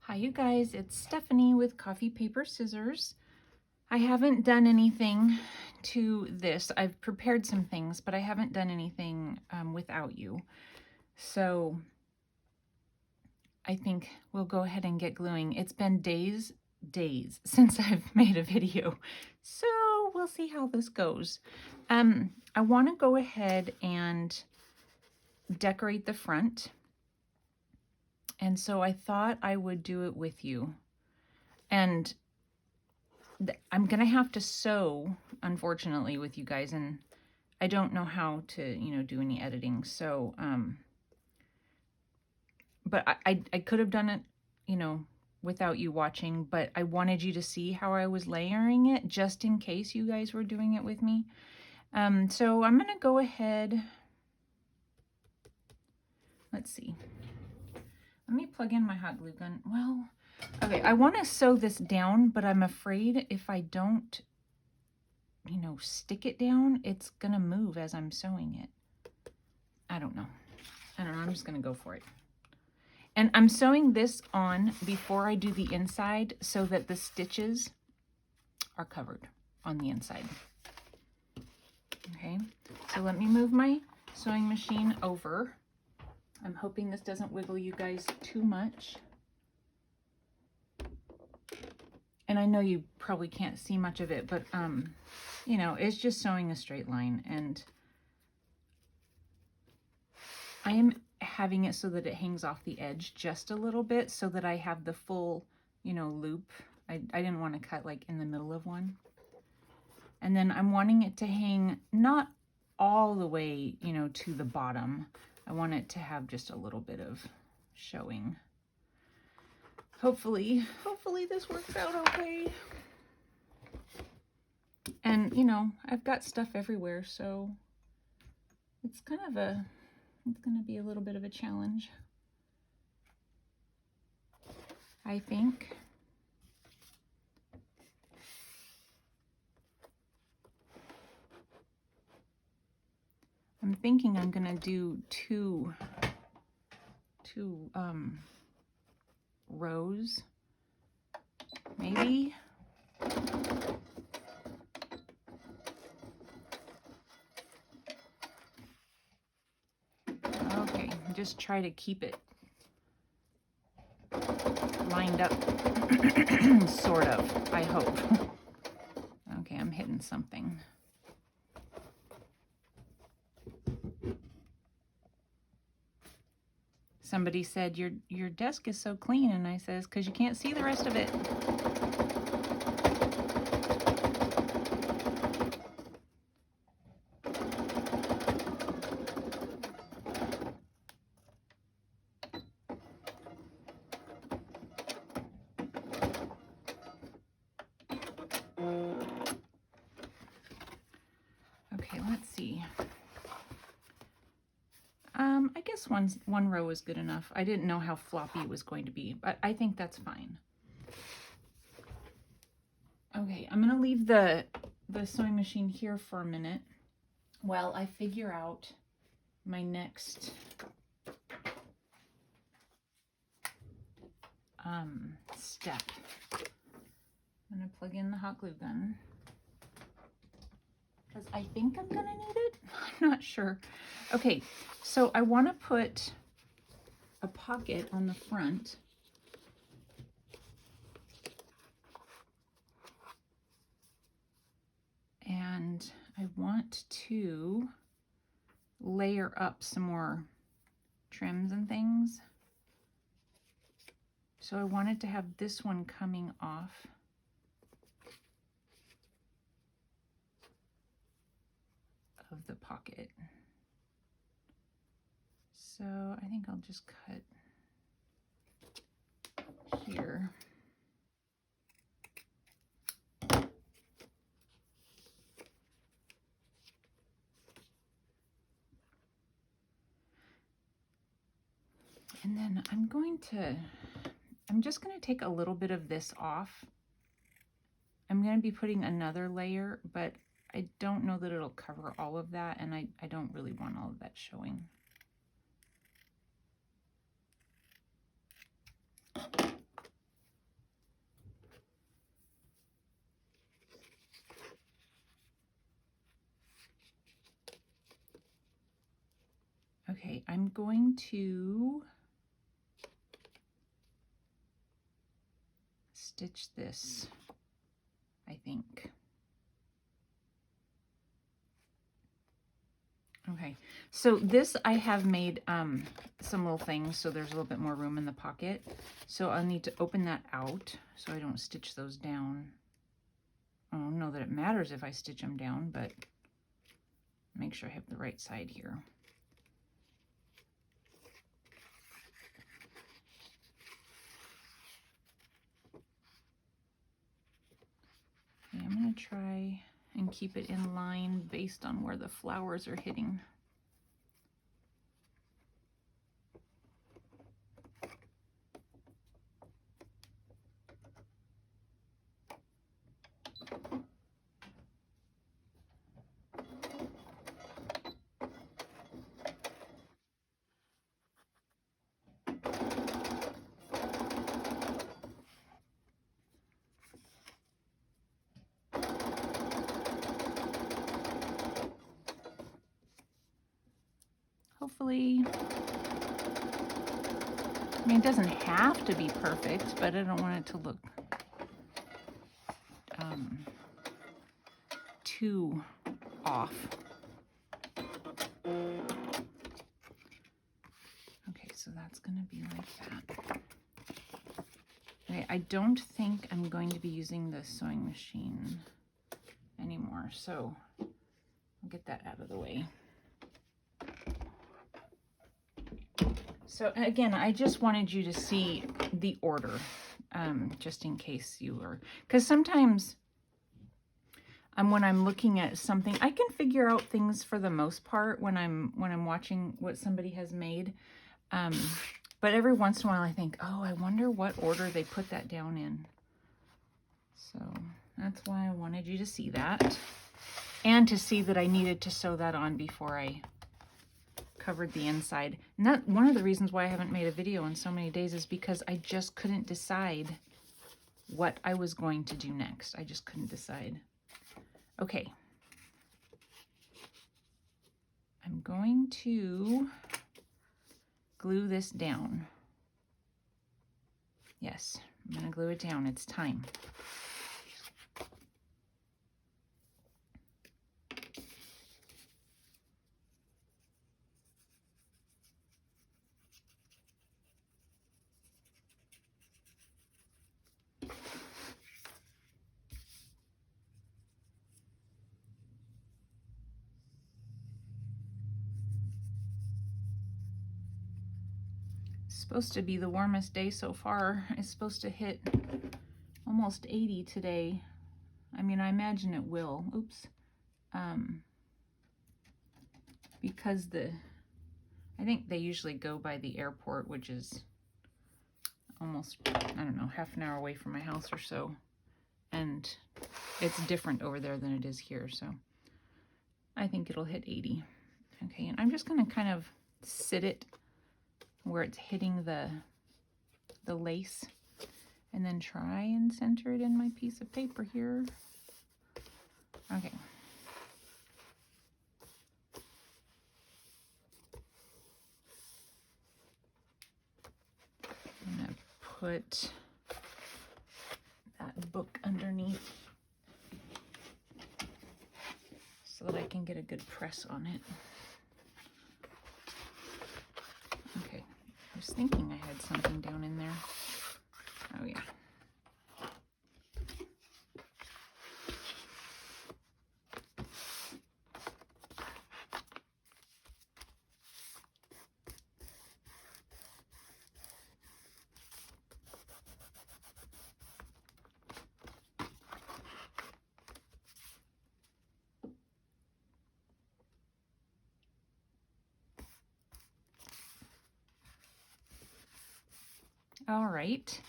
Hi you guys, it's Stephanie with Coffee Paper Scissors. I haven't done anything to this. I've prepared some things, but I haven't done anything without you. So I think we'll go ahead and get gluing. It's been days since I've made a video. So we'll see how this goes. I want to go ahead and decorate the front. And so I thought I would do it with you. And I'm going to have to sew, unfortunately, with you guys. And I don't know how to, do any editing. So, but I could have done it, without you watching. But I wanted you to see how I was layering it, just in case you guys were doing it with me. So I'm going to go ahead. Let's see. Let me plug in my hot glue gun. Well, okay, I want to sew this down, but I'm afraid if I don't, stick it down, it's going to move as I'm sewing it. I don't know. I'm just going to go for it. And I'm sewing this on before I do the inside so that the stitches are covered on the inside. Okay, so let me move my sewing machine over. I'm hoping this doesn't wiggle you guys too much. And I know you probably can't see much of it, but, it's just sewing a straight line. And I am having it so that it hangs off the edge just a little bit so that I have the full, loop. I didn't want to cut like in the middle of one. And then I'm wanting it to hang not all the way, to the bottom. I want it to have just a little bit of showing. Hopefully this works out okay. And, I've got stuff everywhere, so it's kind of it's going to be a little bit of a challenge, I think. I'm thinking I'm going to do two rows, maybe. Okay, just try to keep it lined up, sort of, I hope. Okay, I'm hitting something. Somebody said, your desk is so clean, and I says, because you can't see the rest of it. Okay, let's see. I guess one row is good enough. I didn't know how floppy it was going to be, but I think that's fine. Okay, I'm gonna leave the sewing machine here for a minute while I figure out my next step. I'm gonna plug in the hot glue gun because I think I'm gonna need it. I'm not sure. Okay, so I want to put a pocket on the front. And I want to layer up some more trims and things. So I wanted to have this one coming off. Of the pocket. So I think I'll just cut here. And then I'm just going to take a little bit of this off. I'm going to be putting another layer, but I don't know that it'll cover all of that, and I don't really want all of that showing. Okay, I'm going to stitch this, I think. Okay, so this I have made some little things so there's a little bit more room in the pocket. So I'll need to open that out so I don't stitch those down. I don't know that it matters if I stitch them down, but make sure I have the right side here. Okay, I'm going to try and keep it in line based on where the flowers are hitting. Hopefully, I mean, it doesn't have to be perfect, but I don't want it to look too off. Okay, so that's going to be like that. Okay, I don't think I'm going to be using the sewing machine anymore, so I'll get that out of the way. So again, I just wanted you to see the order, just in case you were, because sometimes when I'm looking at something, I can figure out things for the most part when I'm watching what somebody has made. But every once in a while I think, oh, I wonder what order they put that down in. So that's why I wanted you to see that, and to see that I needed to sew that on before I covered the inside. And that one of the reasons why I haven't made a video in so many days is because I just couldn't decide what I was going to do next. I just couldn't decide. Okay. I'm going to glue this down. Yes, I'm going to glue it down. It's time. Supposed to be the warmest day so far. It's supposed to hit almost 80 today. I mean, I imagine it will. Oops. Because I think they usually go by the airport, which is almost, I don't know, half an hour away from my house or so. And it's different over there than it is here, so I think it'll hit 80. Okay, and I'm just going to kind of sit it where it's hitting the lace, and then try and center it in my piece of paper here. Okay. I'm going to put that book underneath so that I can get a good press on it. Okay, I was thinking I had something down in there. Oh yeah. All right,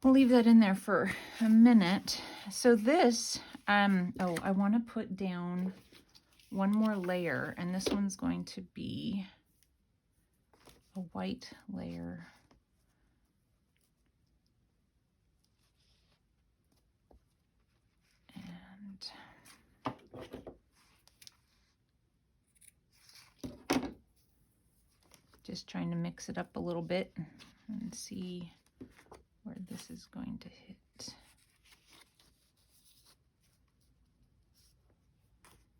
we'll leave that in there for a minute. So this, oh, I want to put down one more layer, and this one's going to be a white layer. And Just trying to mix it up a little bit and see where this is going to hit.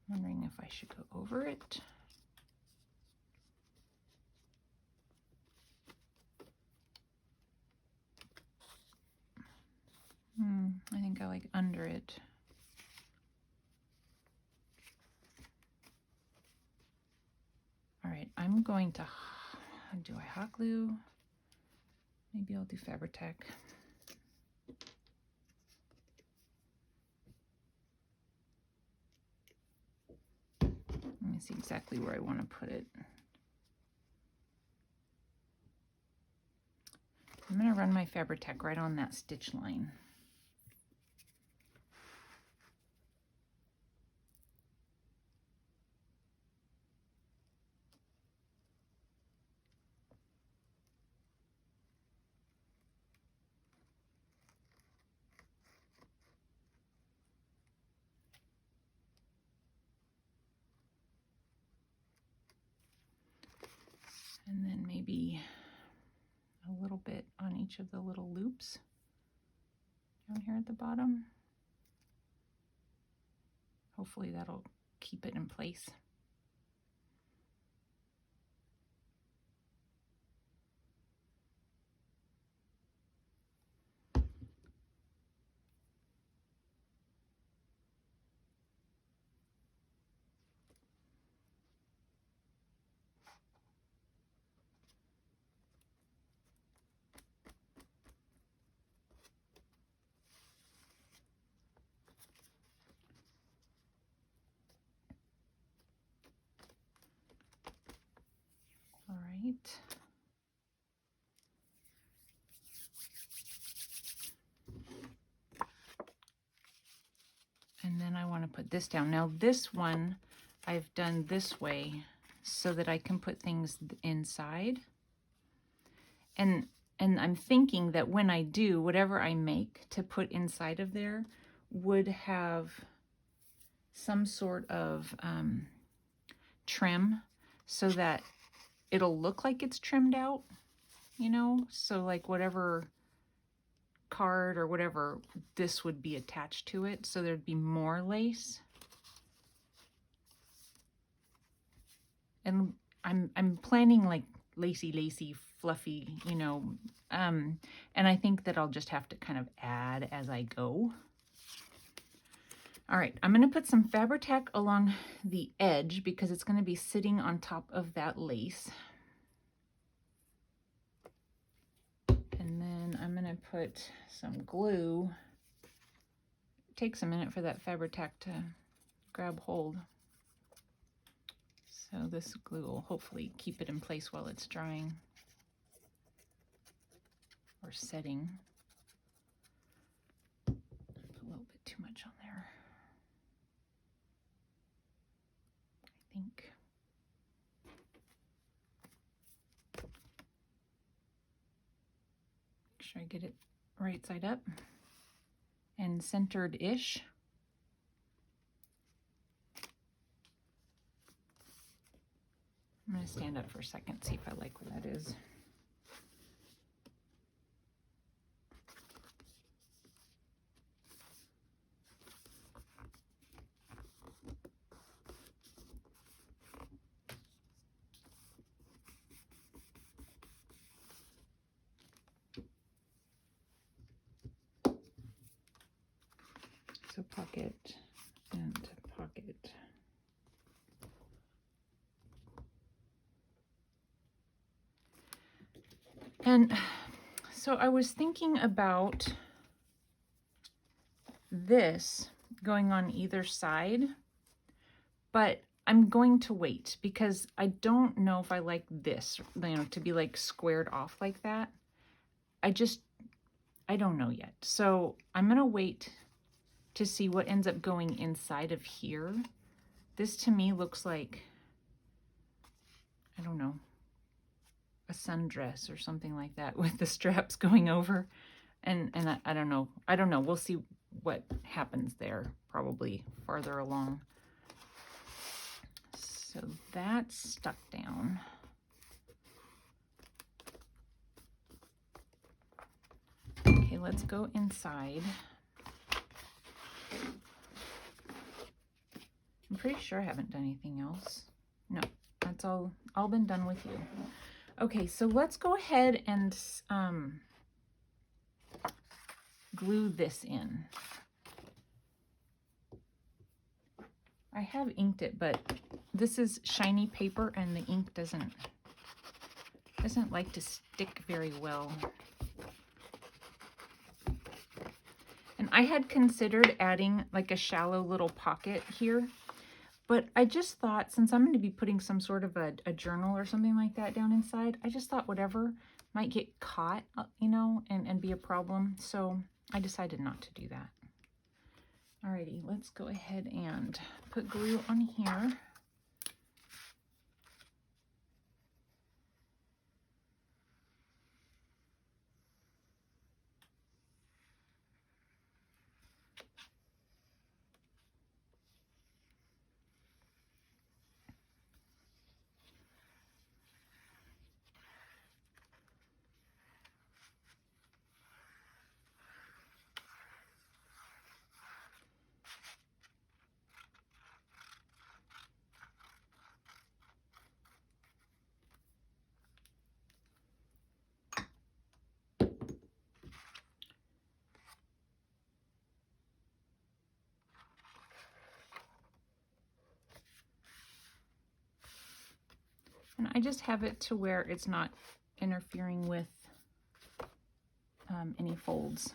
Wondering if I should go over it. I think I like under it. All right, I'm going to, do I hot glue? Maybe I'll do Fabri-Tac. Let me see exactly where I want to put it. I'm going to run my Fabri-Tac right on that stitch line. And then maybe a little bit on each of the little loops down here at the bottom. Hopefully that'll keep it in place. All right. And then I want to put this down. Now this one I've done this way so that I can put things inside. And I'm thinking that when I do, whatever I make to put inside of there would have some sort of trim so that it'll look like it's trimmed out, you know? So like whatever card or whatever, this would be attached to it, so there'd be more lace. And I'm planning like lacy, fluffy, you know, and I think that I'll just have to kind of add as I go. All right, I'm going to put some Fabri-Tac along the edge because it's going to be sitting on top of that lace. And then I'm going to put some glue. It takes a minute for that Fabri-Tac to grab hold. So this glue will hopefully keep it in place while it's drying or setting. Put a little bit too much on there, I think. Make sure I get it right side up and centered-ish. I'm going to stand up for a second, see if I like where that is. So pocket and pocket. And so I was thinking about this going on either side, but I'm going to wait because I don't know if I like this, you know, to be like squared off like that. I don't know yet. So I'm going to wait to see what ends up going inside of here. This to me looks like, I don't know, a sundress or something like that with the straps going over. And I don't know. We'll see what happens there probably farther along. So that's stuck down. let's go inside. I'm pretty sure I haven't done anything else. No, that's all been done with you. Okay, so let's go ahead and glue this in. I have inked it, but this is shiny paper and the ink doesn't like to stick very well. And I had considered adding like a shallow little pocket here, but I just thought, since I'm going to be putting some sort of a journal or something like that down inside, I just thought whatever might get caught, you know, and be a problem. So I decided not to do that. Alrighty, let's go ahead and put glue on here. And I just have it to where it's not interfering with any folds.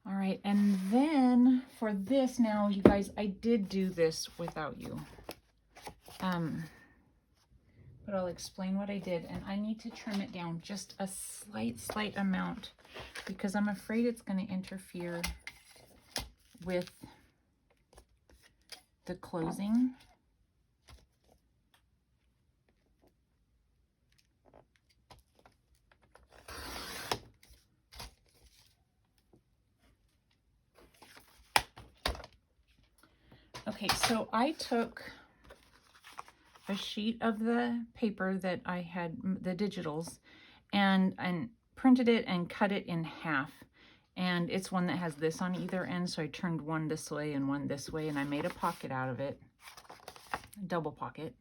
All right, and then for this now, you guys, I did do this without you. But I'll explain what I did, and I need to trim it down just a slight amount because I'm afraid it's going to interfere with the closing. Okay, so I took a sheet of the paper that I had, the digitals, and printed it and cut it in half. And it's one that has this on either end, so I turned one this way and one this way, and I made a pocket out of it, a double pocket,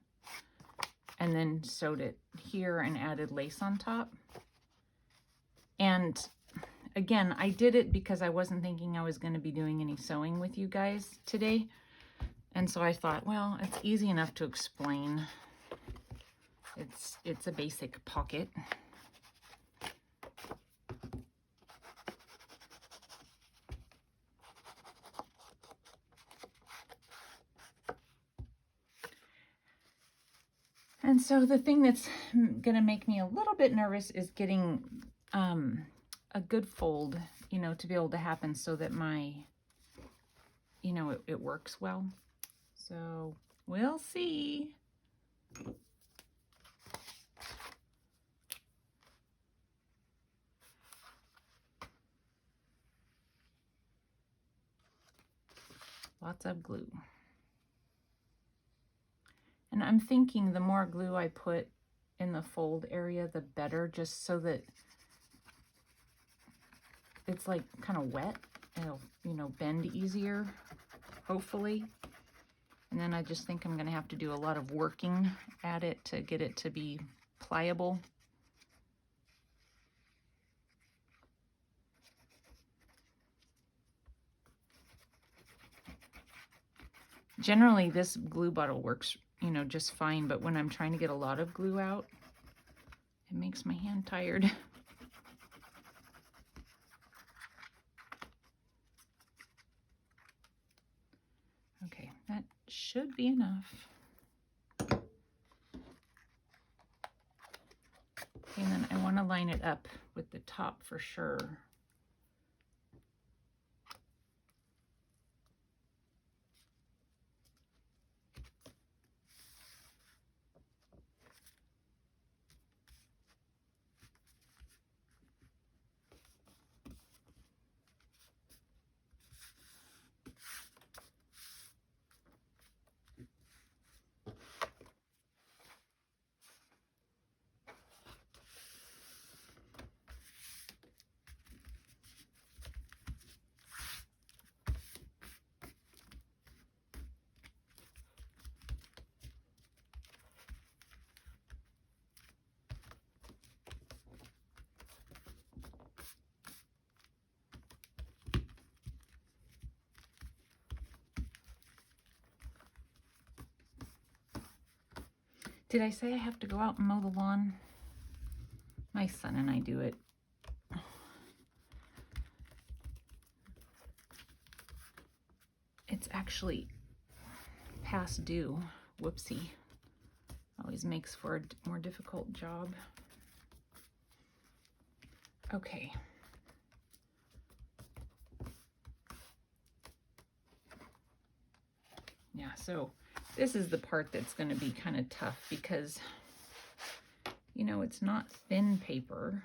and then sewed it here and added lace on top. And again, I did it because I wasn't thinking I was going to be doing any sewing with you guys today. And so I thought, well, it's easy enough to explain. It's a basic pocket. And so the thing that's going to make me a little bit nervous is getting a good fold, you know, to be able to happen so that my, you know, it works well. So we'll see. Lots of glue. And I'm thinking the more glue I put in the fold area, the better, just so that it's like kind of wet. It'll, you know, bend easier, hopefully. And then I just think I'm going to have to do a lot of working at it to get it to be pliable. Generally, this glue bottle works, you know, just fine, but when I'm trying to get a lot of glue out, it makes my hand tired. Okay, that should be enough. Okay, and then I want to line it up with the top for sure. Did I say I have to go out and mow the lawn? My son and I do it. It's actually past due. Whoopsie. Always makes for a more difficult job. Okay. Yeah, so this is the part that's going to be kind of tough because, you know, it's not thin paper.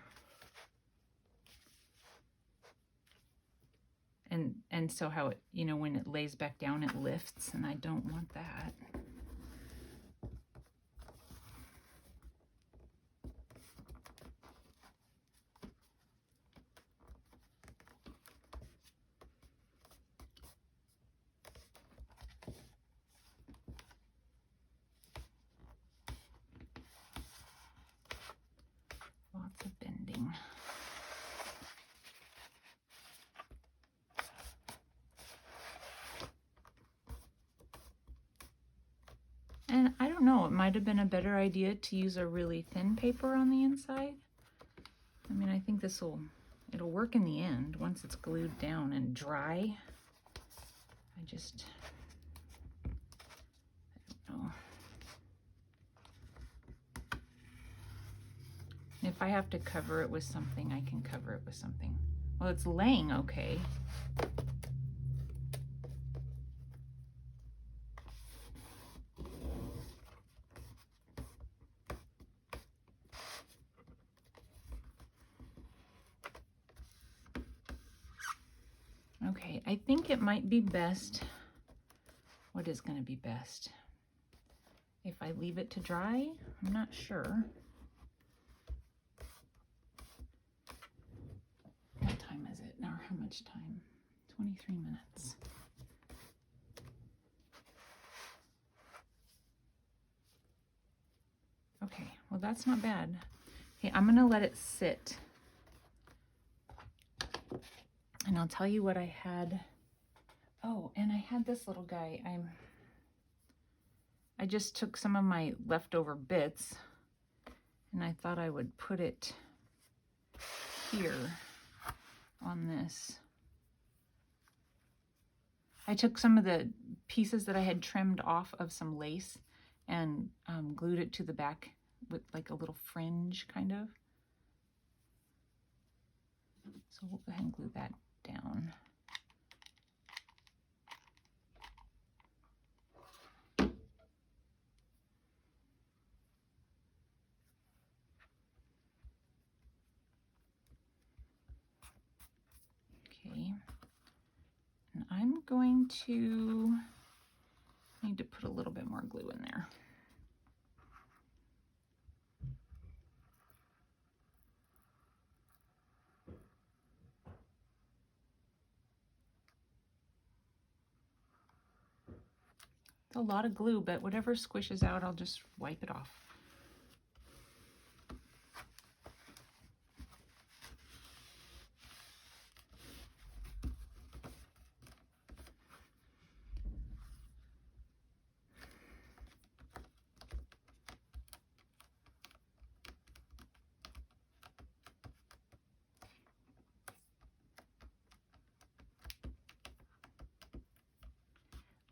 And so how it, you know, when it lays back down, it lifts, and I don't want that. Lots of bending. And I don't know, it might have been a better idea to use a really thin paper on the inside. I mean, I think it'll work in the end once it's glued down and dry. I don't know. If I have to cover it with something, I can cover it with something. Well, it's laying okay. Okay, I think it might be best. What is going to be best? If I leave it to dry? I'm not sure. What time is it? Or how much time? 23 minutes. Okay, well that's not bad. Okay, I'm gonna let it sit. And I'll tell you what I had. Oh, and I had this little guy. I just took some of my leftover bits and I thought I would put it here on this. I took some of the pieces that I had trimmed off of some lace and glued it to the back with like a little fringe kind of. So we'll go ahead and glue that down. Okay, and I'm going to need to put a little bit more glue in there. It's a lot of glue, but whatever squishes out, I'll just wipe it off.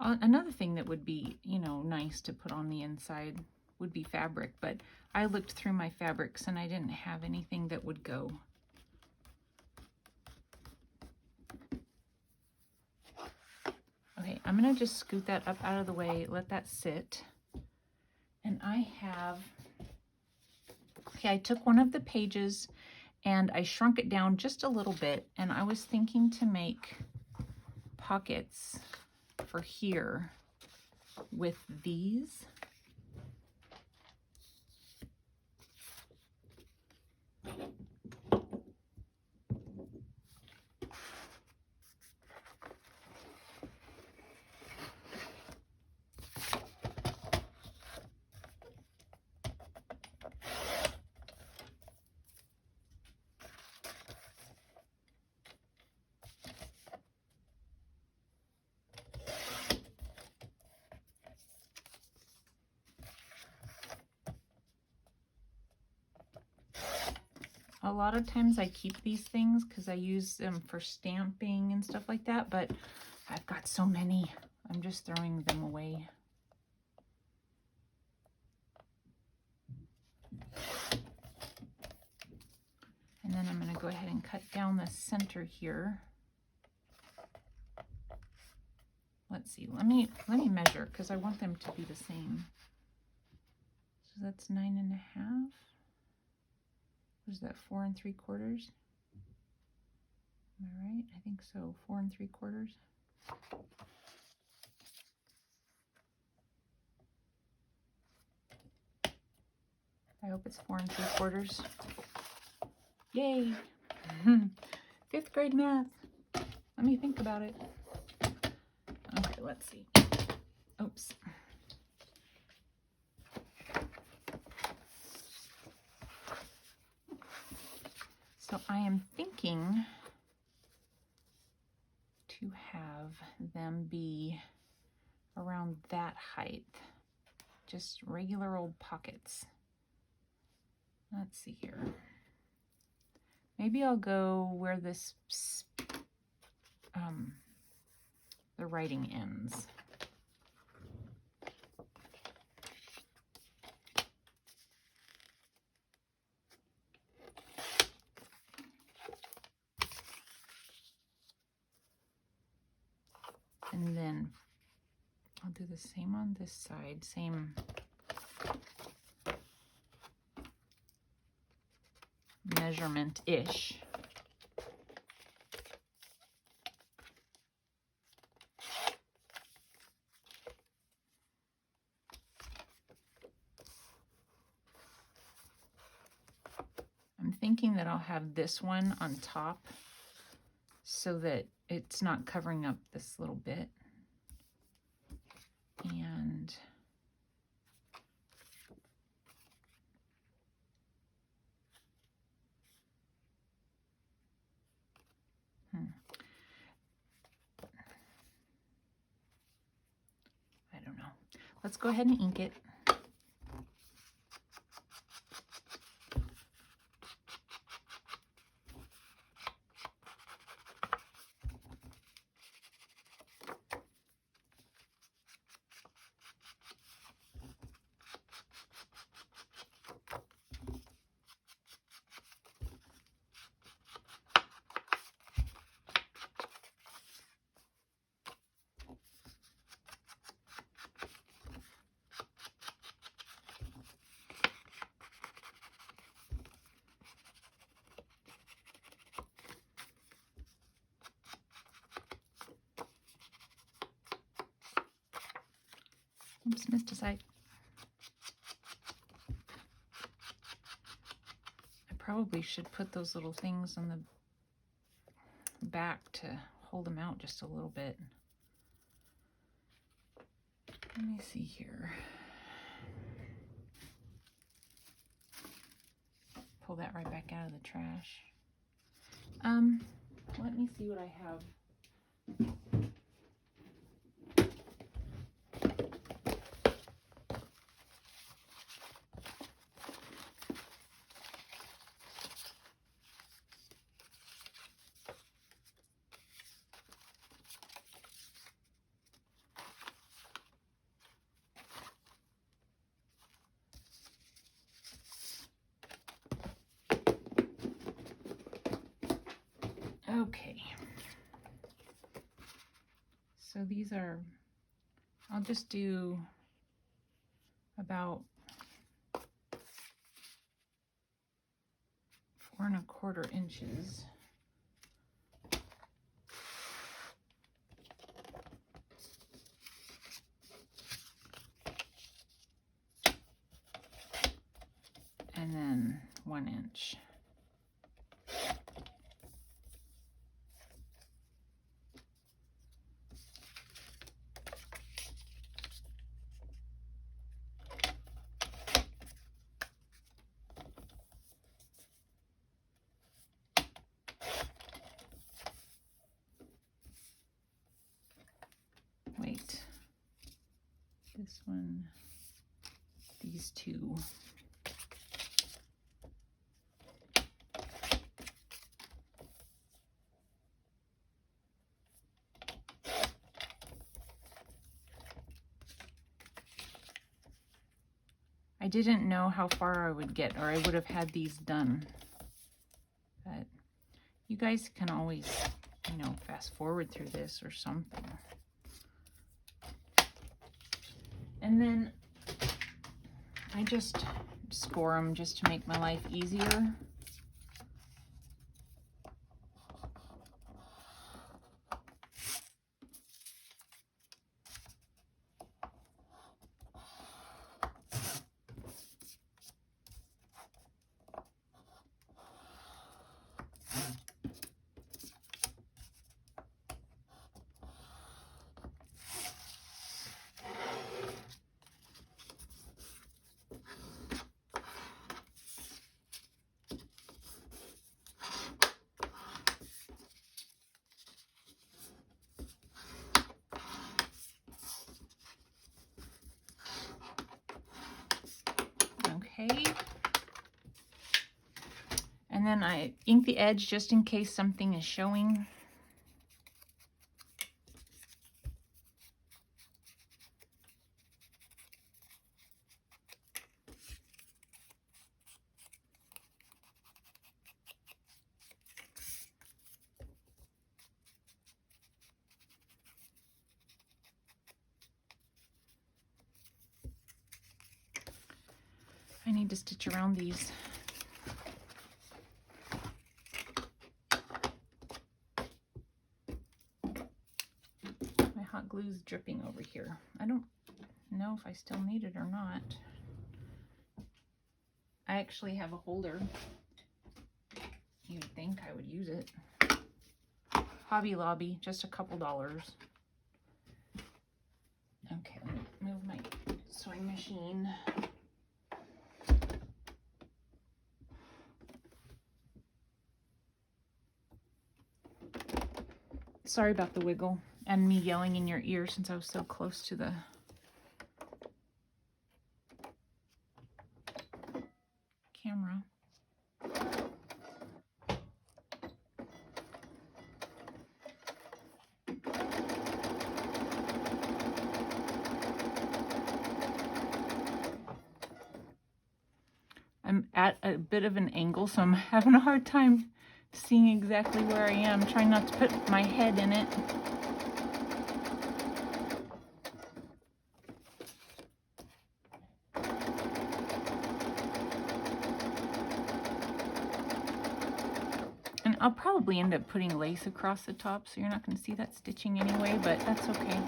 Another thing that would be, you know, nice to put on the inside would be fabric, but I looked through my fabrics and I didn't have anything that would go. Okay, I'm gonna just scoot that up out of the way, let that sit. And okay, I took one of the pages and I shrunk it down just a little bit, and I was thinking to make pockets for here with these. a lot of times I keep these things because I use them for stamping and stuff like that, but I've got so many, I'm just throwing them away. And then I'm going to go ahead and cut down the center here. Let's see, let me measure because I want them to be the same. So that's 9.5. Was that 4 3/4? Am I right? I think so. 4 3/4. I hope it's 4 3/4. Yay! 5th grade math. Let me think about it. Okay, let's see. Oops. So I am thinking to have them be around that height. Just regular old pockets. Let's see here. Maybe I'll go where this the writing ends. And then I'll do the same on this side, same measurement-ish. I'm thinking that I'll have this one on top so that it's not covering up this little bit. And I don't know. Let's go ahead and ink it. Oops, missed a side. I probably should put those little things on the back to hold them out just a little bit. Let me see here. Pull that right back out of the trash. Let me see what I have. Okay, so these are, I'll just do about 4 1/4 inches. And then 1 inch. Wait, this one, these two. I didn't know how far I would get, or I would have had these done. But you guys can always, you know, fast forward through this or something. And then I just score them just to make my life easier. Okay. And then I ink the edge just in case something is showing. I need to stitch around these. My hot glue is dripping over here. I don't know if I still need it or not. I actually have a holder. You'd think I would use it. Hobby Lobby, just a couple dollars. Okay, let me move my sewing machine. Sorry about the wiggle and me yelling in your ear since I was so close to the camera. I'm at a bit of an angle, so I'm having a hard time seeing exactly where I am. Trying not to put my head in it. And I'll probably end up putting lace across the top, so you're not going to see that stitching anyway, but that's okay.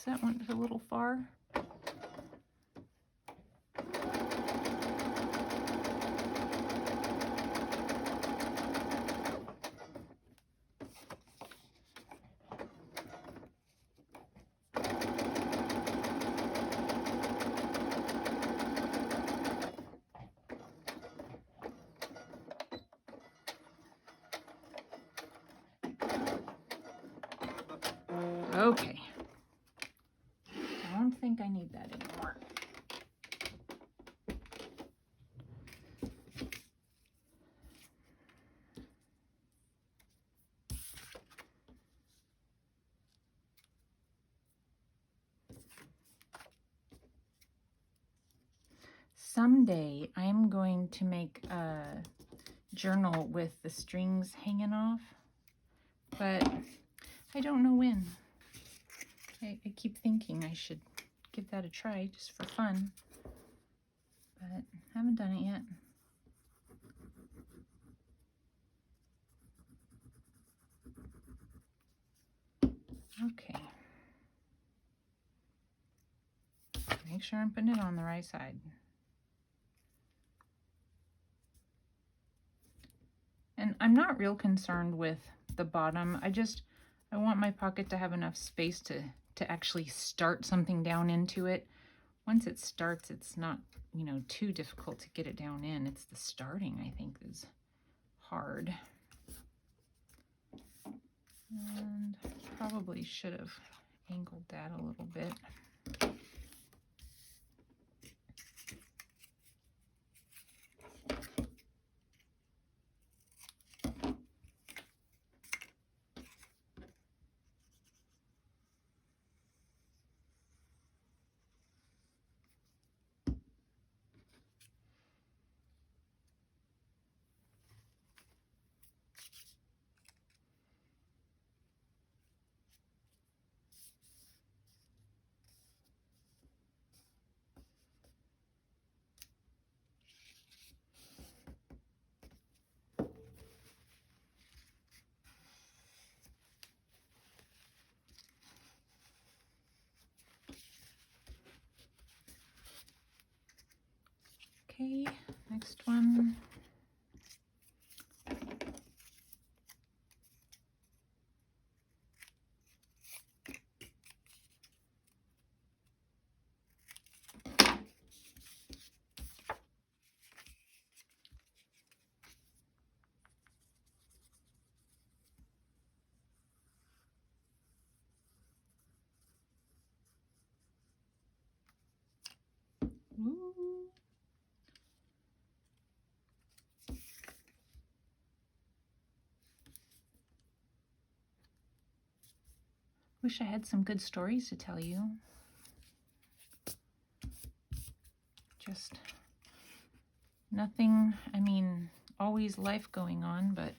That went a little far. Okay. I don't think I need that anymore. Someday I'm going to make a journal with the strings hanging off, but I don't know when. I keep thinking I should give that a try just for fun, but I haven't done it yet. Okay. Make sure I'm putting it on the right side. And I'm not real concerned with the bottom. I want my pocket to have enough space to actually start something down into it. Once it starts, it's not, you know, too difficult to get it down in. It's the starting, I think, is hard. And probably should have angled that a little bit. Okay, next one. Ooh. Wish I had some good stories to tell you. Just nothing, I mean, always life going on, but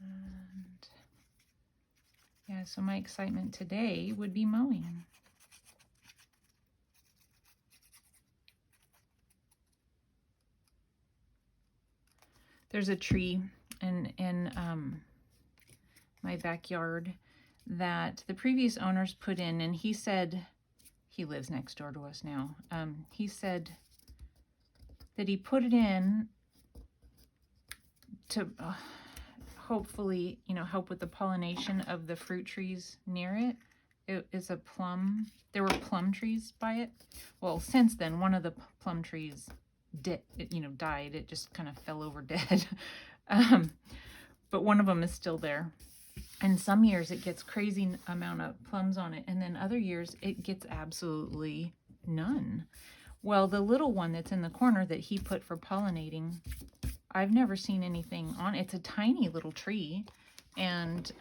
and yeah, so my excitement today would be mowing. There's a tree in my backyard that the previous owners put in, and he said, he lives next door to us now. He said that he put it in to hopefully, you know, help with the pollination of the fruit trees near it. It is a plum. There were plum trees by it. Well, since then, one of the plum trees died. It just kind of fell over dead. But one of them is still there. And some years it gets crazy amount of plums on it, and then other years it gets absolutely none. Well, the little one that's in the corner that he put for pollinating, I've never seen anything on. It's a tiny little tree, and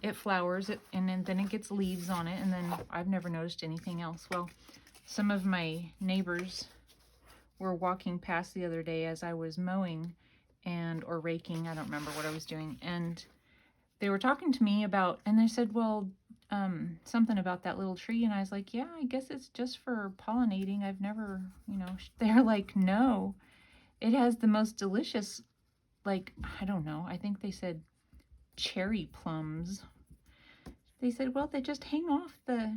it flowers, and then it gets leaves on it, and then I've never noticed anything else. Well, some of my neighbors were walking past the other day as I was mowing or raking, I don't remember what I was doing, and they were talking to me about, and they said, well, something about that little tree, and I was like, yeah, I guess it's just for pollinating. I've never, you know, they're like, no, it has the most delicious, like, I don't know, I think they said cherry plums. They said, well, they just hang off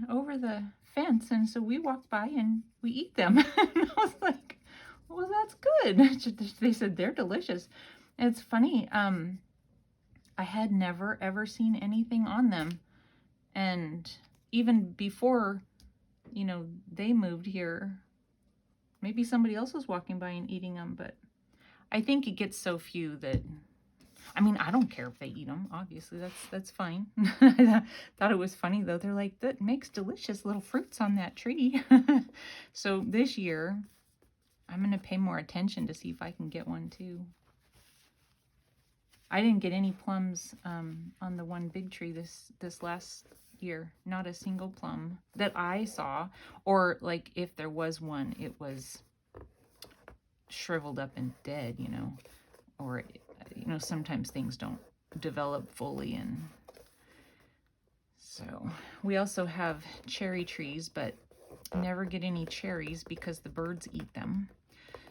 over the fence, and so we walk by and we eat them. And I was like, well, that's good. They said they're delicious. And it's funny, I had never ever seen anything on them, and even before, you know, they moved here, maybe somebody else was walking by and eating them, but I think it gets so few that, I mean, I don't care if they eat them, obviously, that's fine. I thought it was funny though, they're like, that makes delicious little fruits on that tree. So this year I'm gonna pay more attention to see if I can get one too. I didn't get any plums on the one big tree this last year. Not a single plum that I saw, or like if there was one, it was shriveled up and dead, you know, or, you know, sometimes things don't develop fully. And so we also have cherry trees, but never get any cherries because the birds eat them.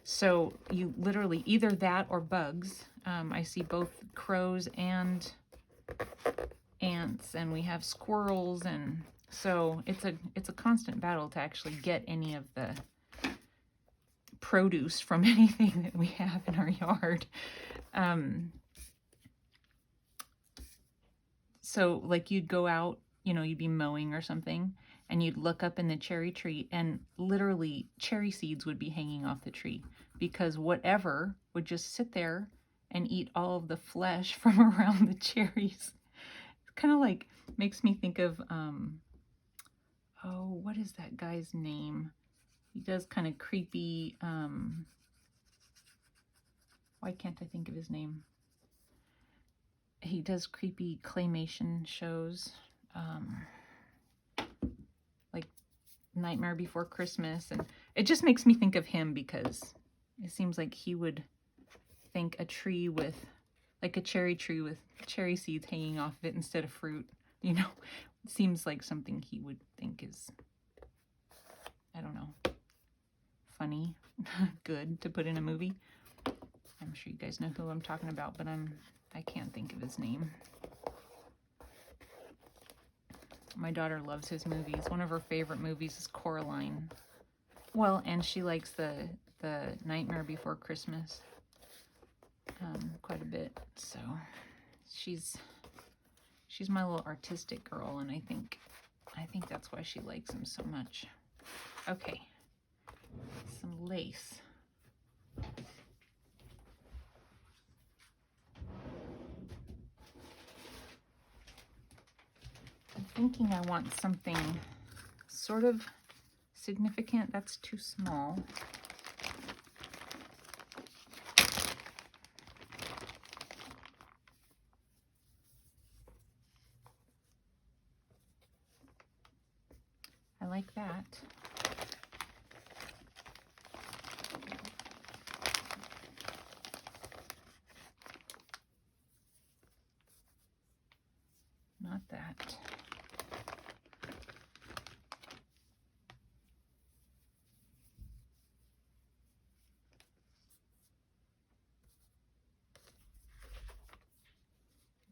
So you literally either that or bugs. I see both crows and ants and we have squirrels, and so it's a constant battle to actually get any of the produce from anything that we have in our yard. So like you'd go out, you'd be mowing or something, and you'd look up in the cherry tree and literally cherry seeds would be hanging off the tree because whatever would just sit there and eat all of the flesh from around the cherries. It's kind of like, makes me think of, oh, what is that guy's name? He does kind of creepy, why can't I think of his name? He does creepy claymation shows, like Nightmare Before Christmas, and it just makes me think of him because it seems like he would think a tree with, like a cherry tree with cherry seeds hanging off of it instead of fruit, It seems like something he would think is, I don't know, funny, good to put in a movie. I'm sure you guys know who I'm talking about, but I can't think of his name. My daughter loves his movies. One of her favorite movies is Coraline. Well, and she likes the Nightmare Before Christmas quite a bit. So she's my little artistic girl, and I think that's why she likes him so much. Okay, some lace. I'm thinking I want something sort of significant. That's too small. I like that. Not that.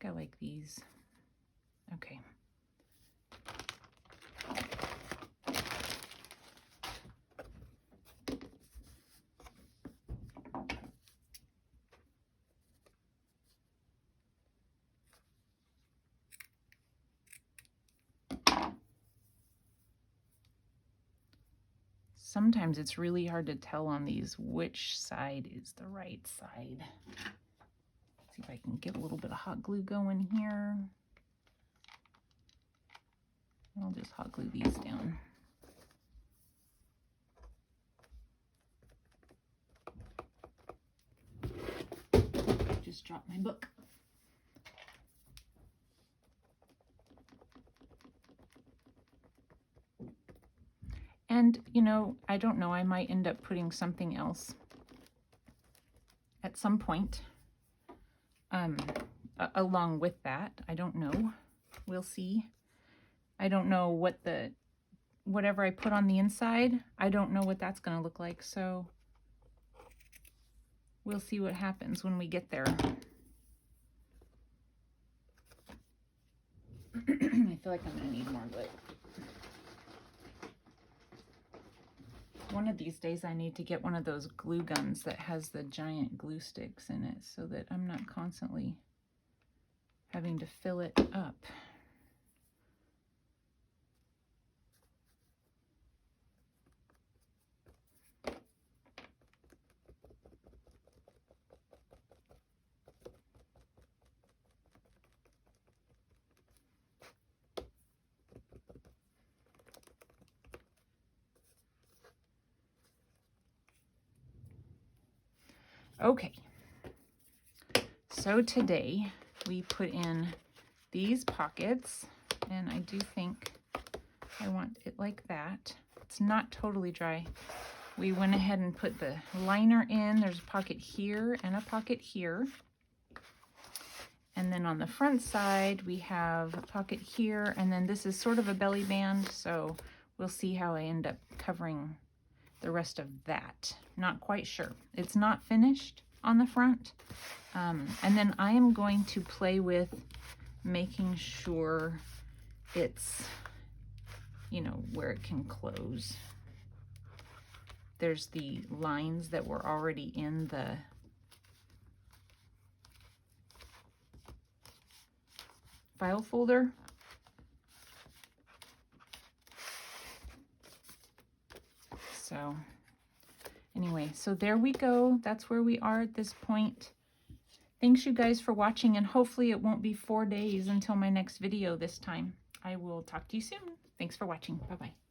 I like these. Okay. Sometimes it's really hard to tell on these which side is the right side. Let's see if I can get a little bit of hot glue going here. I'll just hot glue these down. Just dropped my book. And, I don't know, I might end up putting something else at some point along with that. I don't know. We'll see. I don't know what whatever I put on the inside, I don't know what that's going to look like. So we'll see what happens when we get there. I feel like I'm going to need more glue. One of these days I need to get one of those glue guns that has the giant glue sticks in it so that I'm not constantly having to fill it up. Okay, so today we put in these pockets, and I do think I want it like that. It's not totally dry. We went ahead and put the liner in. There's a pocket here and a pocket here. And then on the front side, we have a pocket here, and then this is sort of a belly band, so we'll see how I end up covering the rest of that. Not quite sure. It's not finished on the front. And then I am going to play with making sure it's, you know, where it can close. There's the lines that were already in the file folder. So anyway, so there we go. That's where we are at this point. Thanks you guys for watching, and hopefully it won't be 4 days until my next video this time. I will talk to you soon. Thanks for watching. Bye-bye.